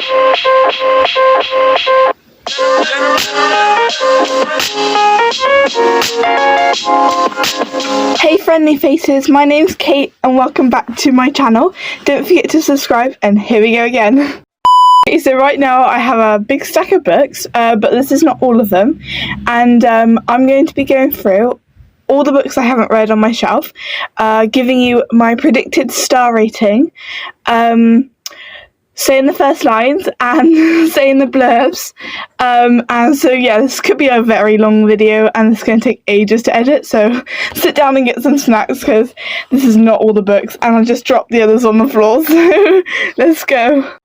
Hey friendly faces, my name's Kate and welcome back to my channel. Don't forget to subscribe, and here we go again. Okay, so right now I have a big stack of books, but this is not all of them, and I'm going to be going through all the books I haven't read on my shelf, giving you my predicted star rating, saying the first lines and saying the blurbs, and so yeah, this could be a very long video and it's going to take ages to edit, so sit down and get some snacks because this is not all the books and I just dropped the others on the floor, so let's go.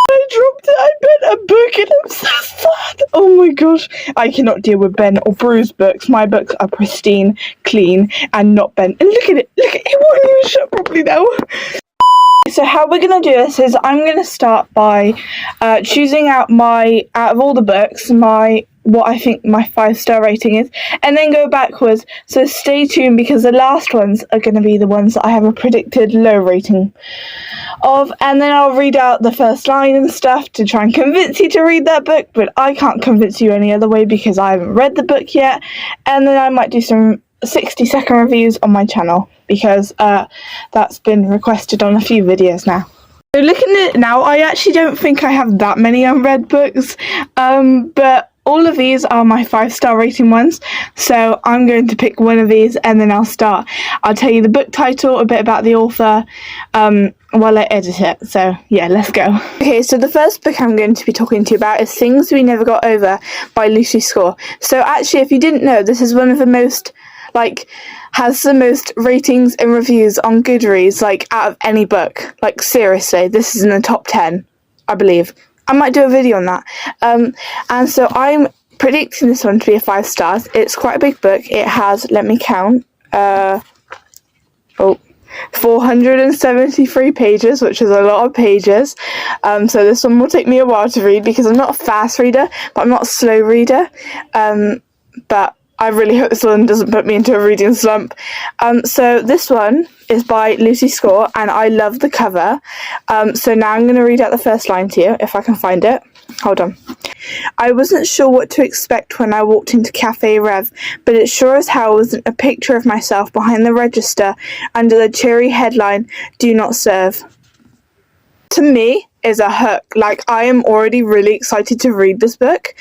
I dropped it, I bent a book and I'm so sad. Oh my gosh, I cannot deal with bent or bruised books. My books are pristine, clean and not bent, and look at it, won't even shut properly now. So how we're going to do this is I'm going to start by choosing out of all the books, what I think my 5-star rating is, and then go backwards. So stay tuned because the last ones are going to be the ones that I have a predicted low rating of, and then I'll read out the first line and stuff to try and convince you to read that book, but I can't convince you any other way because I haven't read the book yet, and then I might do some 60-second reviews on my channel because that's been requested on a few videos now. So looking at it now, I actually don't think I have that many unread books, but all of these are my 5-star rating ones, so I'm going to pick one of these and then I'll start. I'll tell you the book title, a bit about the author, while I edit it. So yeah, let's go. Okay, so the first book I'm going to be talking to you about is Things We Never Got Over by Lucy Score. So actually, if you didn't know, this is one of the most, has the most ratings and reviews on Goodreads, out of any book. Seriously, this is in the top 10, I believe. I might do a video on that. And so I'm predicting this one to be a 5 stars. It's quite a big book. It has, let me count, 473 pages, which is a lot of pages. So this one will take me a while to read because I'm not a fast reader, but I'm not a slow reader. But I really hope this one doesn't put me into a reading slump. So this one is by Lucy Score, and I love the cover. So now I'm going to read out the first line to you, if I can find it. Hold on. I wasn't sure what to expect when I walked into Cafe Rev, but it sure as hell wasn't a picture of myself behind the register under the cheery headline, "Do Not Serve." To me, is a hook. I am already really excited to read this book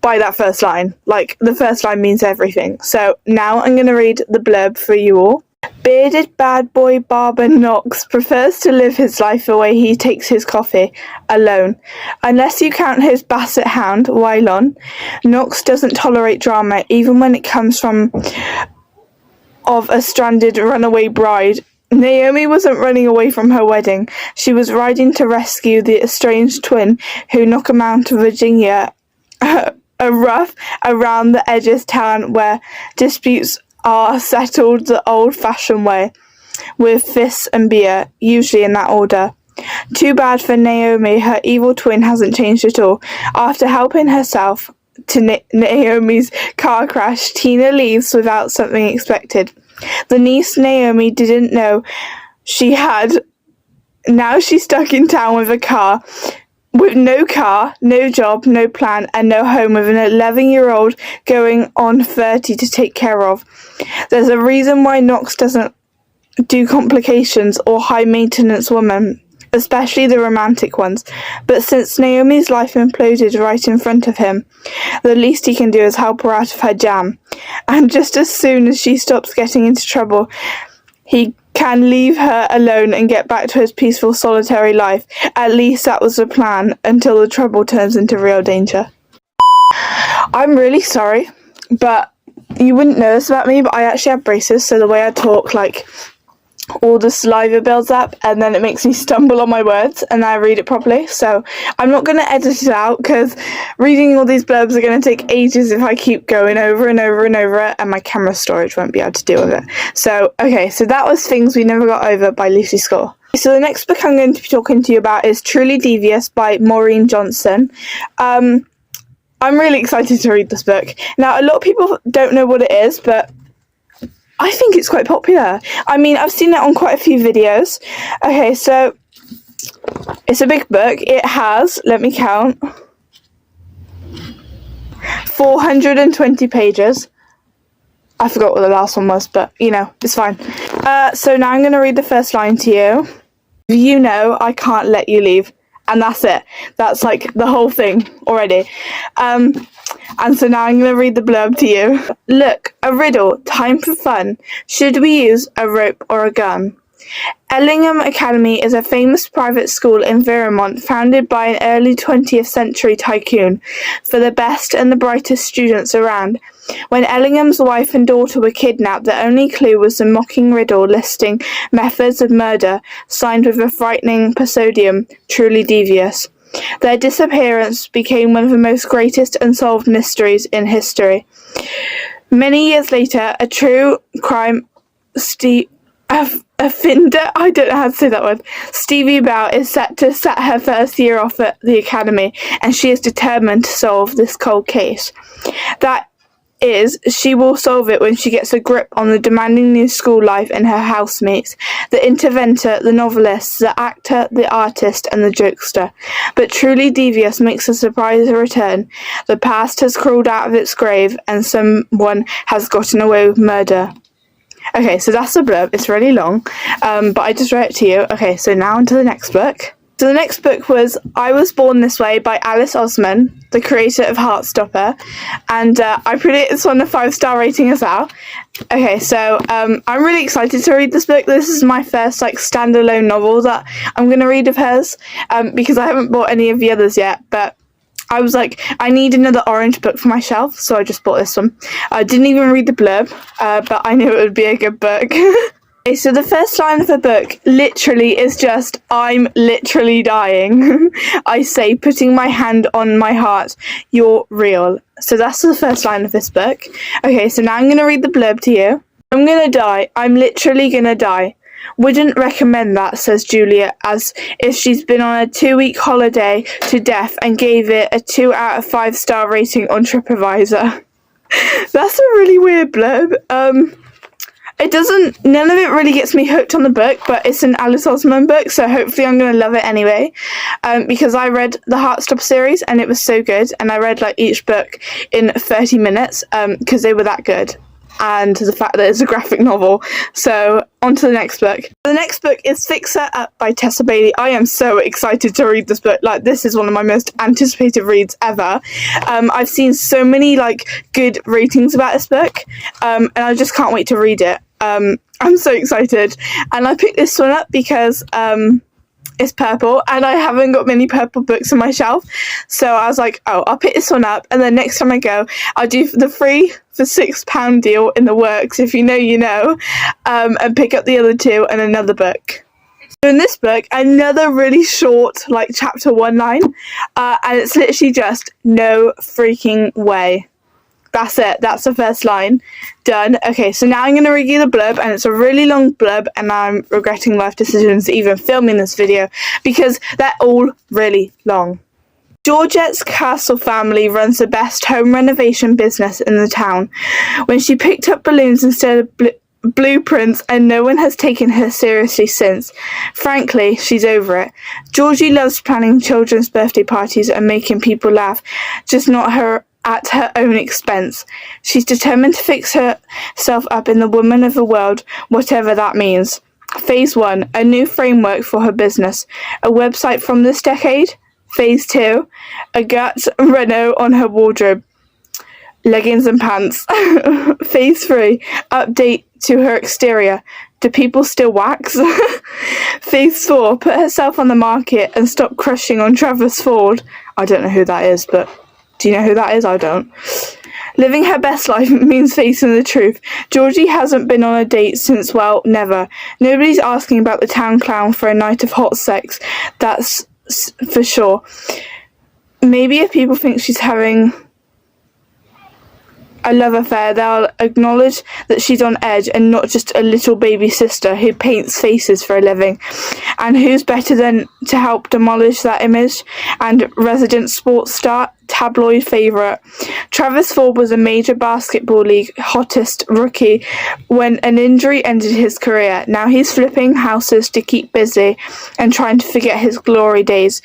by that first line. The first line means everything. So now I'm going to read the blurb for you all. Bearded bad boy barber Knox prefers to live his life the way he takes his coffee, alone. Unless you count his basset hound, Wylon, Knox doesn't tolerate drama, even when it comes from of a stranded runaway bride. Naomi wasn't running away from her wedding. She was riding to rescue the estranged twin who knock him out of Virginia, a rough around the edges town where disputes are settled the old-fashioned way, with fists and beer, usually in that order. Too bad for Naomi, her evil twin hasn't changed at all. After helping herself to Naomi's car crash, Tina leaves without something expected. The niece Naomi didn't know she had. Now she's stuck in town with no car, no job, no plan, and no home, with an 11-year-old going on 30 to take care of. There's a reason why Knox doesn't do complications or high-maintenance women, especially the romantic ones. But since Naomi's life imploded right in front of him, the least he can do is help her out of her jam. And just as soon as she stops getting into trouble, he can leave her alone and get back to his peaceful, solitary life. At least that was the plan, until the trouble turns into real danger. I'm really sorry, but you wouldn't know this about me, but I actually have braces, so the way I talk, all the saliva builds up and then it makes me stumble on my words and I read it properly. So I'm not going to edit it out because reading all these blurbs are going to take ages if I keep going over and over and over it, and my camera storage won't be able to deal with it. So okay, so that was Things We Never Got Over by Lucy Score. So the next book I'm going to be talking to you about is Truly Devious by Maureen Johnson. I'm really excited to read this book. Now, a lot of people don't know what it is, but I think it's quite popular. I mean, I've seen it on quite a few videos. Okay, so It's a big book. It has, let me count, 420 pages. I forgot what the last one was, but you know, it's fine. So now I'm going to read the first line to you. You know I can't let you leave. And that's it. That's like the whole thing already. And so now I'm going to read the blurb to you. Look, a riddle, time for fun. Should we use a rope or a gun? Ellingham Academy is a famous private school in Vermont founded by an early 20th century tycoon for the best and the brightest students around. When Ellingham's wife and daughter were kidnapped, the only clue was a mocking riddle listing methods of murder, signed with a frightening pseudonym, Truly Devious. Their disappearance became one of the most greatest unsolved mysteries in history. Many years later, a true crime offender, I don't know how to say that word, Stevie Bell is set to set her first year off at the academy, and she is determined to solve this cold case. That is, she will solve it when she gets a grip on the demanding new school life and her housemates, the interventor, the novelist, the actor, the artist, and the jokester. But Truly Devious makes a surprise return. The past has crawled out of its grave, and someone has gotten away with murder. Okay, so that's the blurb. It's really long, but I just read it to you. Okay, so now on to the next book. So the next book was I Was Born This Way by Alice Osman, the creator of Heartstopper, and I predict this one a 5-star rating as well. Okay, so I'm really excited to read this book. This is my first like standalone novel that I'm going to read of hers, because I haven't bought any of the others yet, but I was like, I need another orange book for my shelf, so I just bought this one. I didn't even read the blurb, but I knew it would be a good book. Okay, so the first line of the book literally is just, I'm literally dying. I say, putting my hand on my heart, you're real. So that's the first line of this book. Okay, so now I'm going to read the blurb to you. I'm going to die. I'm literally going to die. Wouldn't recommend that, says Julia, as if she's been on a 2-week holiday to death and gave it a 2 out of 5-star rating on TripAdvisor. That's a really weird blurb. None of it really gets me hooked on the book, but it's an Alice Osman book, so hopefully I'm going to love it anyway, because I read the Heartstopper series and it was so good, and I read like each book in 30 minutes, because they were that good, and the fact that it's a graphic novel. So on to the next book. The next book is Fix Her Up by Tessa Bailey. I am so excited to read this book. Like, this is one of my most anticipated reads ever. I've seen so many like good ratings about this book, and I just can't wait to read it. I'm so excited, and I picked this one up because it's purple and I haven't got many purple books on my shelf, so I was like, oh, I'll pick this one up, and then next time I go I'll do the 3 for £6 deal in the works, if you know you know, and pick up the other 2 and another book. So in this book, another really short like chapter 1 line, and it's literally just no freaking way. That's it. That's the first line. Done. Okay, so now I'm going to read you the blurb, and it's a really long blurb, and I'm regretting life decisions even filming this video because they're all really long. Georgette's Castle family runs the best home renovation business in the town. When she picked up balloons instead of blueprints, and no one has taken her seriously since. Frankly, she's over it. Georgie loves planning children's birthday parties and making people laugh, just not at her own expense. She's determined to fix herself up in the woman of the world, whatever that means. Phase 1, a new framework for her business. A website from this decade. Phase 2, a Guts Renault on her wardrobe. Leggings and pants. Phase 3, update to her exterior. Do people still wax? Phase 4, put herself on the market and stop crushing on Travis Ford. I don't know who that is, but do you know who that is? I don't. Living her best life means facing the truth. Georgie hasn't been on a date since, well, never. Nobody's asking about the town clown for a night of hot sex, that's for sure. Maybe if people think she's having a love affair, they'll acknowledge that she's on edge and not just a little baby sister who paints faces for a living. And who's better than to help demolish that image? And resident sports star tabloid favourite. Travis Ford was a major basketball league hottest rookie when an injury ended his career. Now he's flipping houses to keep busy and trying to forget his glory days.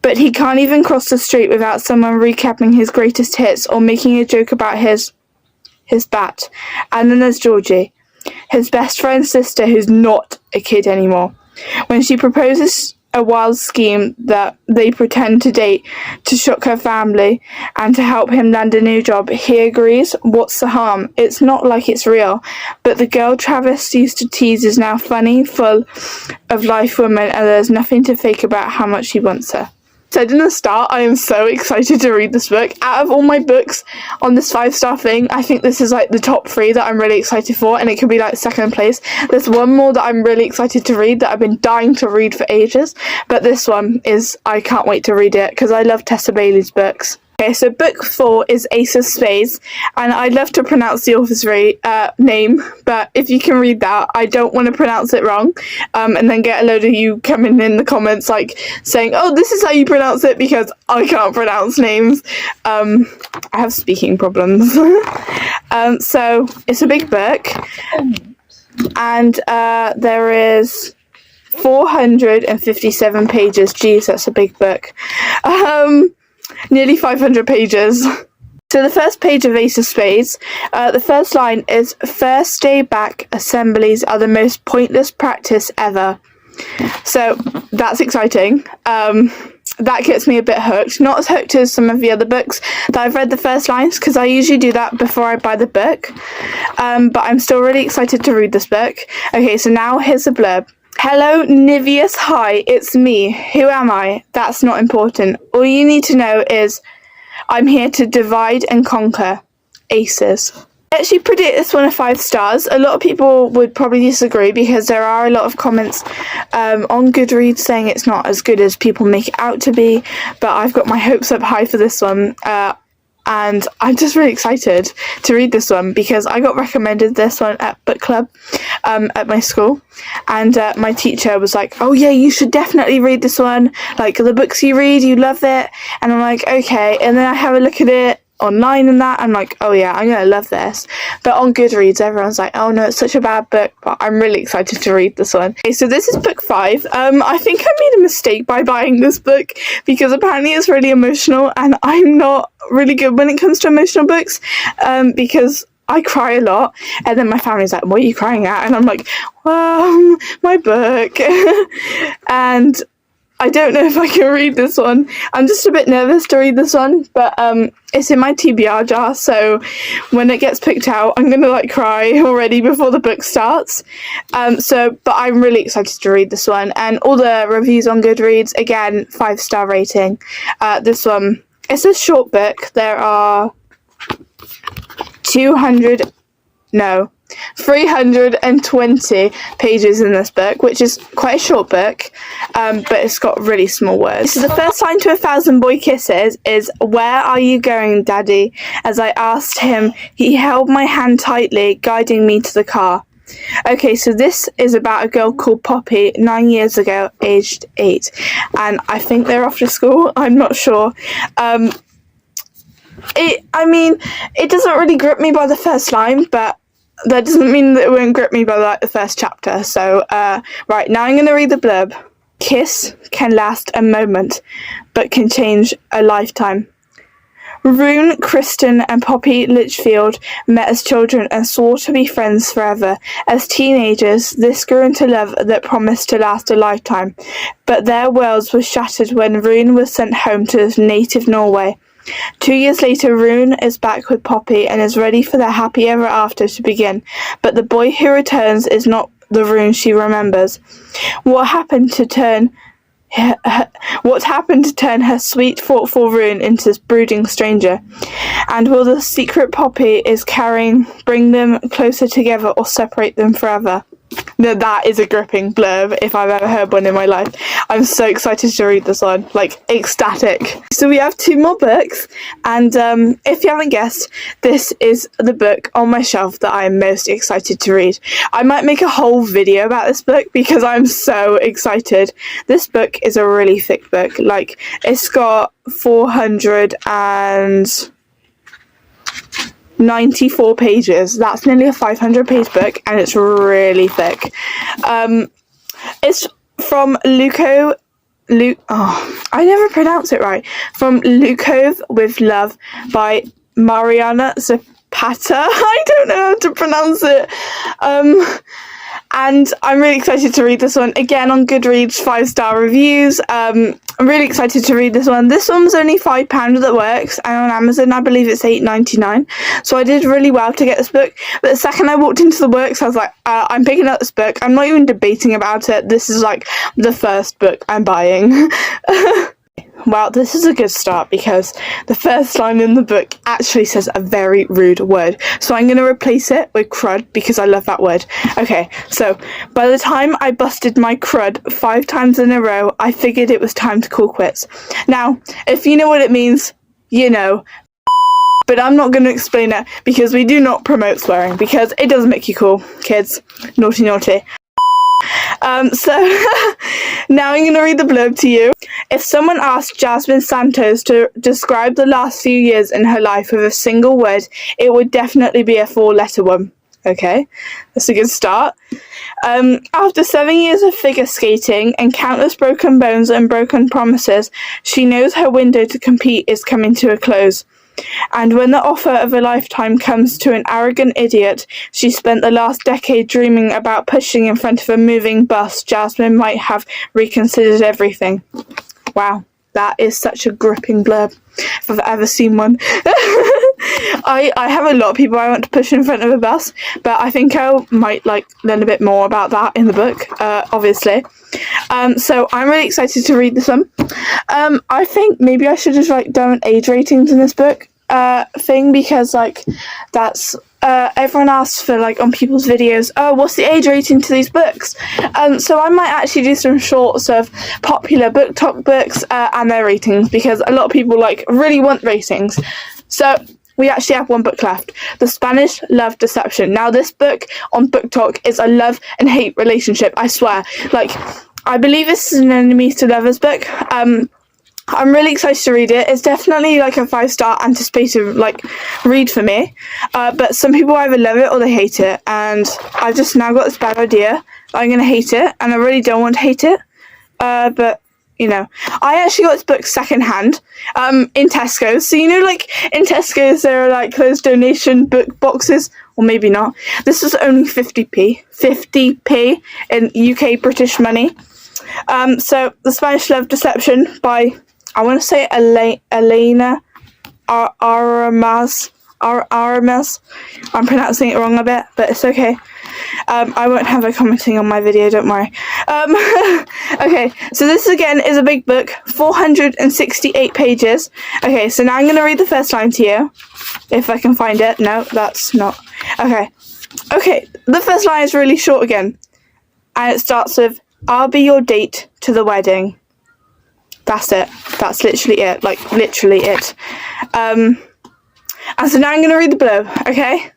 But he can't even cross the street without someone recapping his greatest hits or making a joke about his bat. And then there's Georgie, his best friend's sister who's not a kid anymore. When she proposes a wild scheme that they pretend to date to shock her family and to help him land a new job, he agrees. What's the harm? It's not like it's real. But the girl Travis used to tease is now funny, full of life woman, and there's nothing to fake about how much he wants her. Said in the start, I am so excited to read this book. Out of all my books on this 5-star thing, I think this is like the top 3 that I'm really excited for, and it could be like second place. There's one more that I'm really excited to read that I've been dying to read for ages, but this one is, I can't wait to read it because I love Tessa Bailey's books. Okay, so book 4 is Ace of Spades, and I'd love to pronounce the author's name, but if you can read that, I don't want to pronounce it wrong, and then get a load of you coming in the comments like saying, oh, this is how you pronounce it, because I can't pronounce names. I have speaking problems. So it's a big book, and there is 457 pages. Jeez, that's a big book. Nearly 500 pages. So the first page of Ace of Spades, the first line is, first day back assemblies are the most pointless practice ever. So that's exciting. That gets me a bit hooked. Not as hooked as some of the other books that I've read the first lines, because I usually do that before I buy the book. But I'm still really excited to read this book. Okay, so now here's the blurb. Hello, Niveus. Hi, it's me. Who am I? That's not important. All you need to know is I'm here to divide and conquer. Aces. I actually predict this one 5 stars. A lot of people would probably disagree because there are a lot of comments on Goodreads saying it's not as good as people make it out to be, but I've got my hopes up high for this one. And I'm just really excited to read this one because I got recommended this one at book club at my school, and my teacher was like, oh yeah, you should definitely read this one, like the books you read, you love it. And I'm like, okay. And then I have a look at it online and that, I'm like, oh yeah, I'm gonna love this. But on Goodreads everyone's like, oh no, it's such a bad book, but I'm really excited to read this one. Okay, so this is book 5. I think I made a mistake by buying this book because apparently it's really emotional, and I'm not really good when it comes to emotional books, because I cry a lot, and then my family's like, what are you crying at? And I'm like, well, my book. And I don't know if I can read this one. I'm just a bit nervous to read this one, but it's in my TBR jar, so when it gets picked out, I'm gonna like cry already before the book starts. But I'm really excited to read this one, and all the reviews on Goodreads, again, 5-star rating. This one, it's a short book. There are 320 pages in this book, which is quite a short book, but it's got really small words. So the first line to 1,000 Boy Kisses is, where are you going, Daddy? As I asked him, he held my hand tightly, guiding me to the car. Okay, so this is about a girl called Poppy, 9 years ago, aged 8, and I think they're off to school. I'm not sure. It doesn't really grip me by the first line, but that doesn't mean that it won't grip me by like the first chapter. So, right, now I'm going to read the blurb. Kiss can last a moment, but can change a lifetime. Rune, Kristen, and Poppy Litchfield met as children and swore to be friends forever. As teenagers, this grew into love that promised to last a lifetime. But their worlds were shattered when Rune was sent home to his native Norway. 2 years later, Rune is back with Poppy and is ready for their happy ever after to begin. But the boy who returns is not the Rune she remembers. What happened to turn her sweet, thoughtful Rune into this brooding stranger? And will the secret Poppy is carrying bring them closer together or separate them forever? Now that is a gripping blurb if I've ever heard one in my life. I'm so excited to read this one, like ecstatic. So we have 2 more books, and if you haven't guessed, this is the book on my shelf that I am most excited to read. I might make a whole video about this book because I'm so excited. This book is a really thick book, like it's got 494 pages. That's nearly a 500-page book, and it's really thick. It's from I never pronounce it right. From Lukov with Love by Mariana Zapata. I don't know how to pronounce it. And I'm really excited to read this one. Again, on Goodreads, 5-star reviews. I'm really excited to read this one. This one was only £5 at Works, and on Amazon, I believe it's £8.99. So I did really well to get this book. But the second I walked into the Works, I was like, I'm picking up this book. I'm not even debating about it. This is like the first book I'm buying. Well, this is a good start because the first line in the book actually says a very rude word. So I'm going to replace it with crud because I love that word. Okay, so by the time I busted my crud 5 times in a row, I figured it was time to call quits. Now, if you know what it means, you know. But I'm not going to explain it because we do not promote swearing because it doesn't make you cool, kids. Naughty, naughty. So now I'm going to read the blurb to you. If someone asked Jasmine Santos to describe the last few years in her life with a single word, it would definitely be a 4-letter one. Okay, that's a good start. After 7 years of figure skating and countless broken bones and broken promises, she knows her window to compete is coming to a close. And when the offer of a lifetime comes to an arrogant idiot she spent the last decade dreaming about pushing in front of a moving bus, Jasmine might have reconsidered everything. Wow, that is such a gripping blurb, if I've ever seen one. I have a lot of people I want to push in front of a bus, but I think I might learn a bit more about that in the book, obviously. So I'm really excited to read this one. I think maybe I should have done age ratings in this book thing because that's everyone asks for on people's videos, oh, what's the age rating to these books? So I might actually do some shorts of popular BookTok books and their ratings because a lot of people really want ratings. So we actually have one book left, The Spanish Love Deception. Now this book on BookTok is a love and hate relationship, I swear. I believe this is an enemies to lovers book. I'm really excited to read it. It's definitely a 5-star anticipated read for me. But some people either love it or they hate it. And I've just now got this bad idea. I'm going to hate it. And I really don't want to hate it. But, I actually got this book secondhand in Tesco's. So, in Tesco's there are those donation book boxes. Or maybe not. This was only 50p. 50p in UK British money. So, The Spanish Love Deception by, I want to say Elena Aramas. I'm pronouncing it wrong a bit, but it's okay. I won't have her commenting on my video, don't worry. Okay, so this again is a big book, 468 pages. Okay, so now I'm going to read the first line to you, if I can find it. No, that's not. Okay, the first line is really short again, and it starts with, I'll be your date to the wedding. That's it. That's literally it. Literally it. And so now I'm going to read the blurb, okay?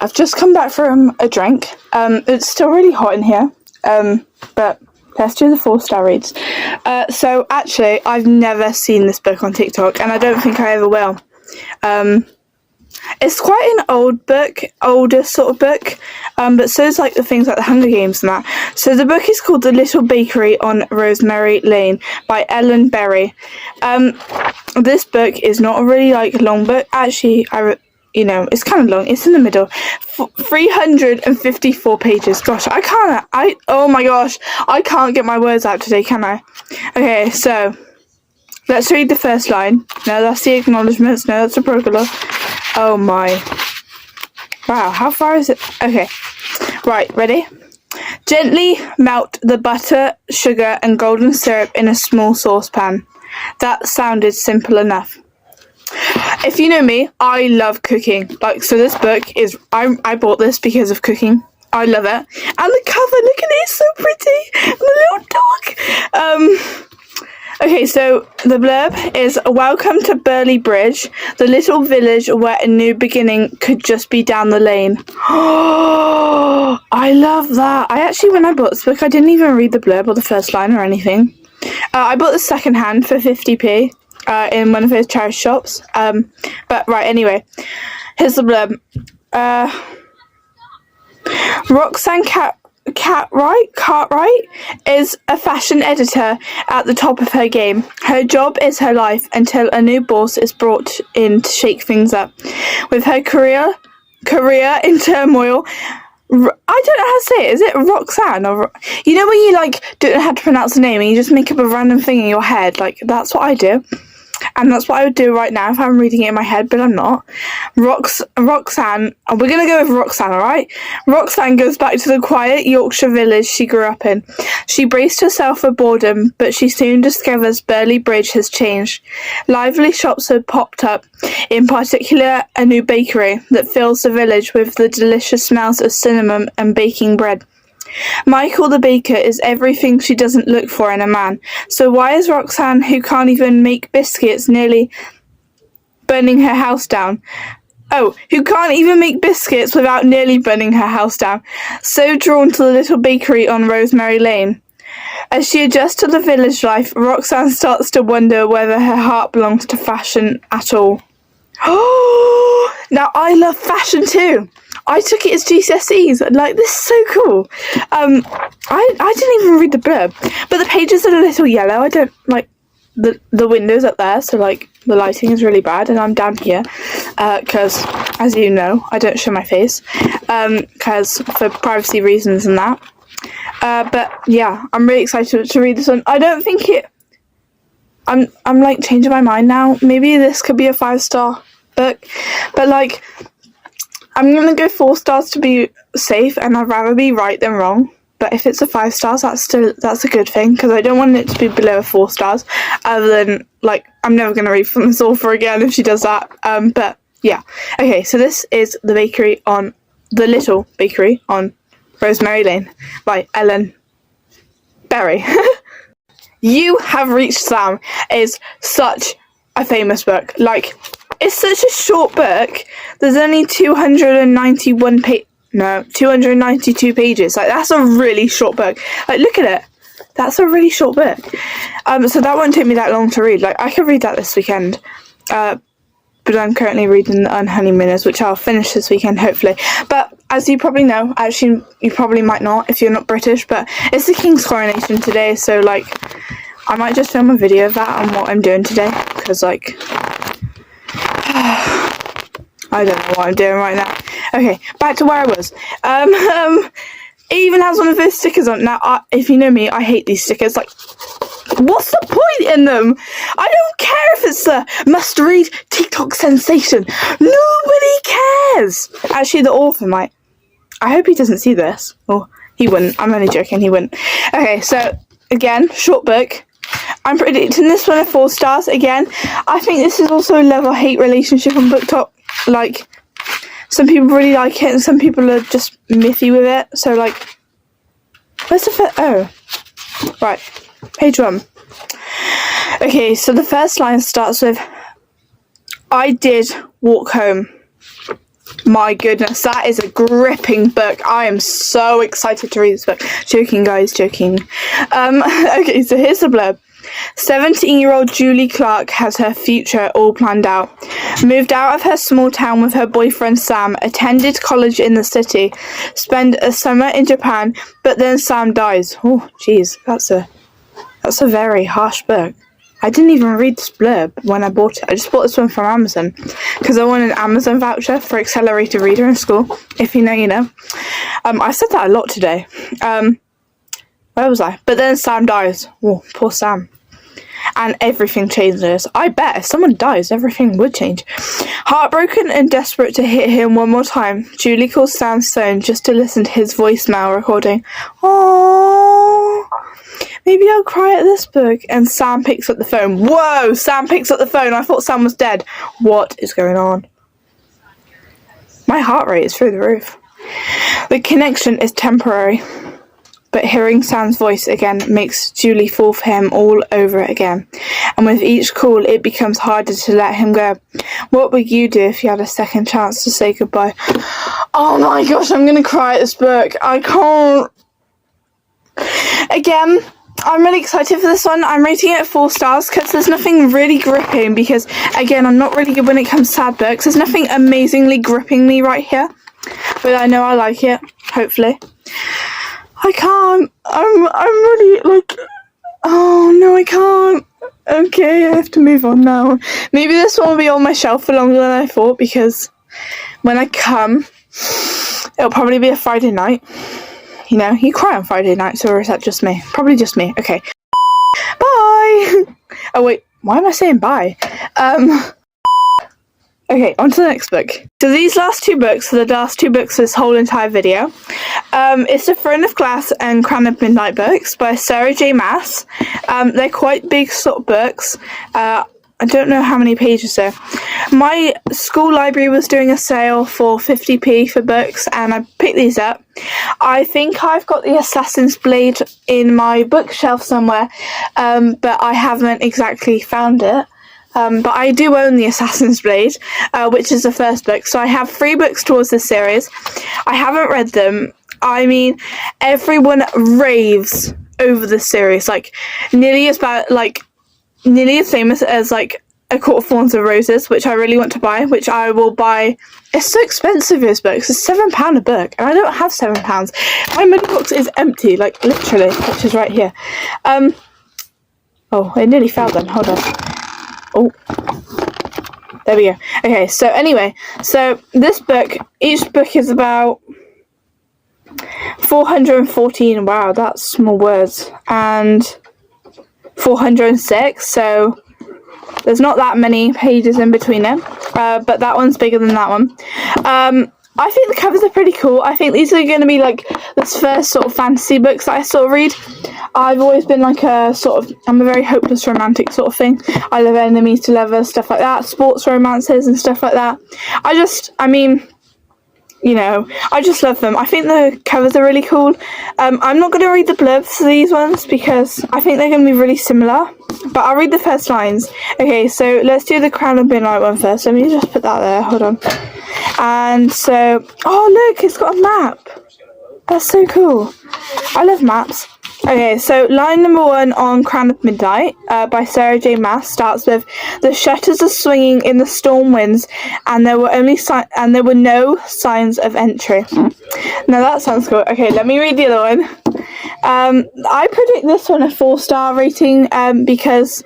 I've just come back from a drink. It's still really hot in here. But let's do the 4-star reads. So actually, I've never seen this book on TikTok, and I don't think I ever will. It's quite an old book, older sort of book, but so is the things like the Hunger Games and that. So the book is called The Little Bakery on Rosemary Lane by Ellen Berry. This book is not a really long book. Actually, it's kind of long. It's in the middle. 354 pages. Gosh, oh my gosh, I can't get my words out today, can I? Okay, so let's read the first line. No, that's the acknowledgements. No, that's a prologue. Oh my. Wow, how far is it? Okay. Right, ready? Gently melt the butter, sugar, and golden syrup in a small saucepan. That sounded simple enough. If you know me, I love cooking. Like, so this book is, I bought this because of cooking. I love it. And the cover, look at it, it's so pretty. And the little dog. Okay, so the blurb is, welcome to Burley Bridge, the little village where a new beginning could just be down the lane. Oh, I love that. When I bought this book, I didn't even read the blurb or the first line or anything. I bought this secondhand for 50p in one of his charity shops. But right, anyway, here's the blurb. Roxanne Cartwright is a fashion editor at the top of her game. Her job is her life until a new boss is brought in to shake things up. With her career in turmoil, I don't know how to say it. Is it Roxanne? Or you know when you like don't know how to pronounce the name and you just make up a random thing in your head? Like, that's what I do. And that's what I would do right now if I'm reading it in my head, but I'm not. Roxanne, and we're going to go with Roxanne, alright? Roxanne goes back to the quiet Yorkshire village she grew up in. She braced herself for boredom, but she soon discovers Burley Bridge has changed. Lively shops have popped up, in particular a new bakery that fills the village with the delicious smells of cinnamon and baking bread. Michael the baker is everything she doesn't look for in a man. So why is Roxanne, who can't even make biscuits, nearly burning her house down? Oh, who can't even make biscuits without nearly burning her house down, so drawn to the little bakery on Rosemary Lane? As she adjusts to the village life, Roxanne starts to wonder whether her heart belongs to fashion at all. Oh, now I love fashion too. I took it as GCSEs. Like, this is so cool. I didn't even read the blurb, but the pages are a little yellow. I don't like the windows up there, so like the lighting is really bad, and I'm down here because, as you know, I don't show my face because for privacy reasons and that. But yeah, I'm really excited to read this one. I don't think it. I'm like changing my mind now. Maybe this could be a 5-star book, but like, I'm gonna go 4 stars to be safe, and I'd rather be right than wrong. But if it's a 5 stars, that's a good thing, because I don't want it to be below 4 stars. Other than, like, I'm never gonna read from this author again if she does that. But yeah, okay. So this is the Little Bakery on Rosemary Lane by Ellen Berry. You Have Reached Sam is such a famous book. Like, it's such a short book. There's only 292 pages. Like, that's a really short book. Like, look at it. That's a really short book. So that won't take me that long to read. Like, I could read that this weekend. But I'm currently reading The Unhoneymooners, which I'll finish this weekend, hopefully. But as you probably know, actually, you probably might not if you're not British, but it's the King's coronation today, so, like, I might just film a video of that and what I'm doing today, because, like, I don't know what I'm doing right now. Okay, back to where I was. It even has one of those stickers on. Now, if you know me, I hate these stickers. Like, what's the point in them? I don't care if it's a must-read TikTok sensation. Nobody cares. Actually, the author might. I hope he doesn't see this. Oh, he wouldn't. I'm only joking. He wouldn't. Okay, so, again, short book. I'm predicting this one at 4 stars. Again, I think this is also a love-or-hate relationship on BookTok. Like, some people really like it, and some people are just miffy with it. So, like, where's the first? Oh, right, page 1. Okay, so the first line starts with, I did walk home. My goodness, that is a gripping book. I am so excited to read this book. Joking, guys, joking. Okay, so here's the blurb. 17-year-old Julie Clark has her future all planned out. Moved out of her small town with her boyfriend Sam, attended college in the city, spent a summer in Japan, but then Sam dies. Oh, jeez, that's a very harsh book. I didn't even read this blurb when I bought it. I just bought this one from Amazon because I won an Amazon voucher for Accelerated Reader in school. If you know, you know. I said that a lot today. Where was I? But then Sam dies. Oh, poor Sam. And everything changes. I bet if someone dies, everything would change. Heartbroken and desperate to hear him one more time, Julie calls Sam's phone just to listen to his voicemail recording. Aww. maybe I'll cry at this book. And Sam picks up the phone. Whoa, Sam picks up the phone. I thought Sam was dead. What is going on? My heart rate is through the roof. The connection is temporary, but hearing Sam's voice again makes Julie fall for him all over again. And with each call, it becomes harder to let him go. What would you do if you had a second chance to say goodbye? Oh my gosh, I'm going to cry at this book. I can't. Again, I'm really excited for this one. I'm rating it 4 stars because there's nothing really gripping because, again, I'm not really good when it comes to sad books. There's nothing amazingly gripping me right here, but I know I like it, hopefully. I can't. I'm really, like, oh, no, I can't. Okay, I have to move on now. Maybe this one will be on my shelf for longer than I thought because when I come, it'll probably be a Friday night. You know, you cry on Friday nights, or is that just me? Probably just me. Okay. Bye! Oh, wait. Why am I saying bye? Okay, on to the next book. So these last 2 books are the last 2 books of this whole entire video. It's The Throne of Glass and Crown of Midnight books by Sarah J Maas. They're quite big sort of books. I don't know how many pages though. My school library was doing a sale for 50p for books and I picked these up. I think I've got the Assassin's Blade in my bookshelf somewhere, but I haven't exactly found it. But I do own the Assassin's Blade, which is the first book. So I have 3 books towards this series. I haven't read them. I mean, everyone raves over this series. Like, nearly as famous as, like, A Court of Thorns and Roses, which I really want to buy, which I will buy. It's so expensive, those books. It's £7 a book, and I don't have £7. My money box is empty, like, literally, which is right here. Oh, it nearly fell then. Hold on. Oh, there we go. Okay, so anyway, so this book, each book is about 414, wow, that's small words, and 406, so there's not that many pages in between them, but that one's bigger than that one. I think the covers are pretty cool. I think these are going to be like this first sort of fantasy books that I sort of read. I've always been like I'm a very hopeless romantic sort of thing. I love enemies to lovers, stuff like that, sports romances and stuff like that. I mean, you know, I just love them. I think the covers are really cool. I'm not going to read the blurbs for these ones because I think they're going to be really similar, but I'll read the first lines. Okay, so let's do the Crown of Midnight one first. Let me just put that there. Hold on. And so, oh look, it's got a map. That's so cool. I love maps. Okay, so line number 1 on Crown of Midnight by Sarah J Maas starts with, "The shutters are swinging in the storm winds, and there were no signs of entry." Now that sounds cool. Okay, let me read the other one. I predict this one a 4-star rating because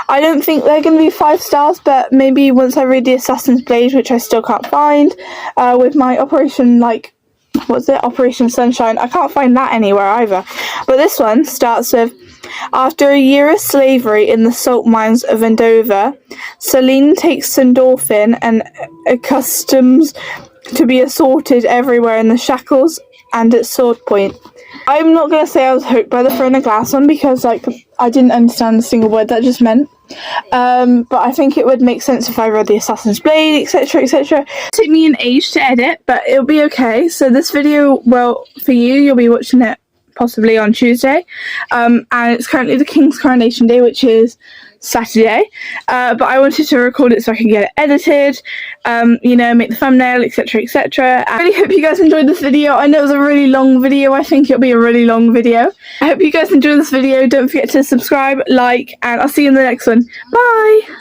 I don't think they're going to be 5 stars, but maybe once I read the Assassin's Blade, which I still can't find, with my Operation Sunshine. I can't find that anywhere either. But this one starts with, "After a year of slavery in the salt mines of Andover, Celine takes Sandorfin and accustoms to be assaulted everywhere in the shackles and at sword point." I'm not going to say I was hooked by the Throne of Glass one because, like, I didn't understand a single word that just meant. But I think it would make sense if I read the Assassin's Blade, etc, etc. It took me an age to edit, but it'll be okay. So this video, well, for you'll be watching it possibly on Tuesday. And it's currently the King's Coronation Day, which is Saturday. But I wanted to record it so I can get it edited, you know, make the thumbnail, etc, etc. I really hope you guys enjoyed this video. I know it was a really long video. I think it'll be a really long video. I hope you guys enjoyed this video. Don't forget to subscribe, like, and I'll see you in the next one. Bye!